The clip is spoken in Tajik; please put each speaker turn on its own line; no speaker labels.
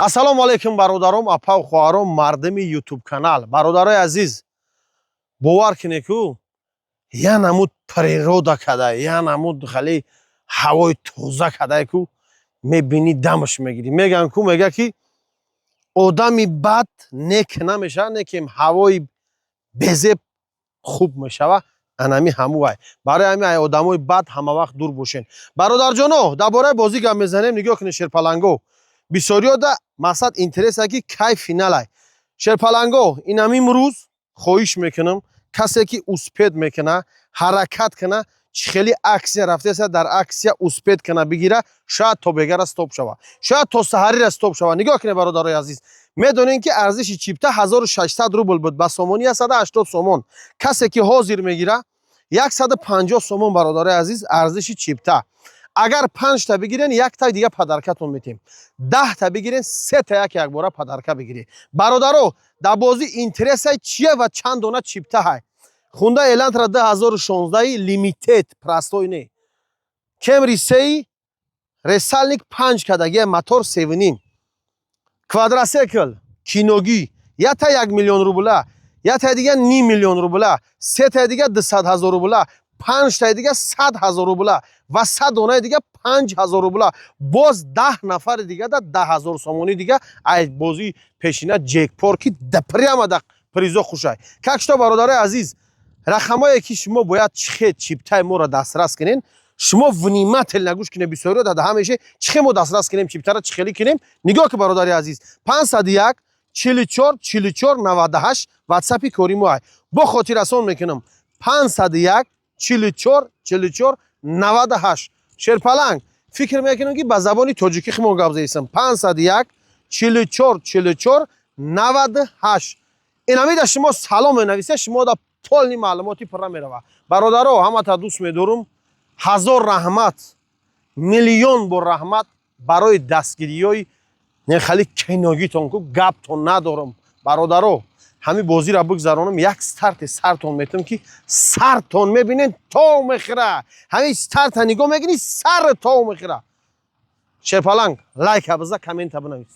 Ассалому алайкум бародарам, апа хуарам, мардами YouTube канал. Бародарои азиз, бовар кине ку я намуд природа кадай, я намуд хали ҳавои тоза кадай ку мебини дамаш мегири. Меган ку мега ки одами бад нек намеша, неким ҳавои безеб хуб мешава. Анами ҳамуай. Барои ҳами одамои бад ҳама вақт дур бошен. Бародарҷоно, дар бораи бозӣ гап мезанем, нигоҳ кунед шерпаланго. Бисёриёда мақсад интересе ки кай финалай. Шерпаланго, инам имрӯз хоҳиш мекунам, касе ки успеҳ мекуна, ҳаракат куна, чихели аксия рафтеса, дар аксия успеҳ куна бигира, шояд то бегара стоп шава. Шояд то саҳарира стоп шава. Нигоҳ кунед бародарои азиз. Медонем ки арзиши чипта 1600 рубл буд, ба сомони 180 сомон. Касе ки ҳозир мегира 150 сомон бародарои азиз арзиши чипта. Агар 5 та бигирен, 1 та дига падаркатон метем. 10 та бигирен, 3 та як бора падарка бигире. Бародаро, дар бозӣ интересай чия ва чанд дона чипта ҳай. Хунда Элантра 2016 лимитед простой не. Кемри 3 ресальник 5 кадаги мотор 7. Квадросекл киноги я та 1 миллион рубла, я та дига 2 миллион рубла, 3 та дига 200,000 рубла, 5 та дига 100,000 рубла ва 100 дона дига 5,000 рубла. Боз 10 нафар дига да 10,000 сомони дига ай бозӣ пешина ҷекпор ки да прямо да призо хушай. Как что бародари азиз, рақамое ки шумо бояд чихе чиптаи моро дастрас кунен, шумо внимательно гӯш кунед. Бисёриё да ҳамеша чихе мо дастрас кунем, чиптара чихели кунем. Нигоҳ ки бародари азиз, 501 44 44 98 ватсапи кори мо ай. Бо хотиррасон мекунам 501 44 44 98. Шерпаланг фикр мекунам ки ба забони тоҷикӣ химо гап зедисам. 501 44 44 98. инамида шумо салом менависе, шумо да полни маълумоти пурра мерава. Бародаро, ҳамата дӯст медорум. ҳазор раҳмат, миллион бор раҳмат барои дастгириёи нехали киногитон ку гаптон надорам. Бародаро, ҳами бозира бигзаронам, як старти сартон метам ки сартон мебинен то мехира. ҳами старта нигоҳ мегирӣ, сар то мехира. Шерпаланг лайка биза, коммента бинавис.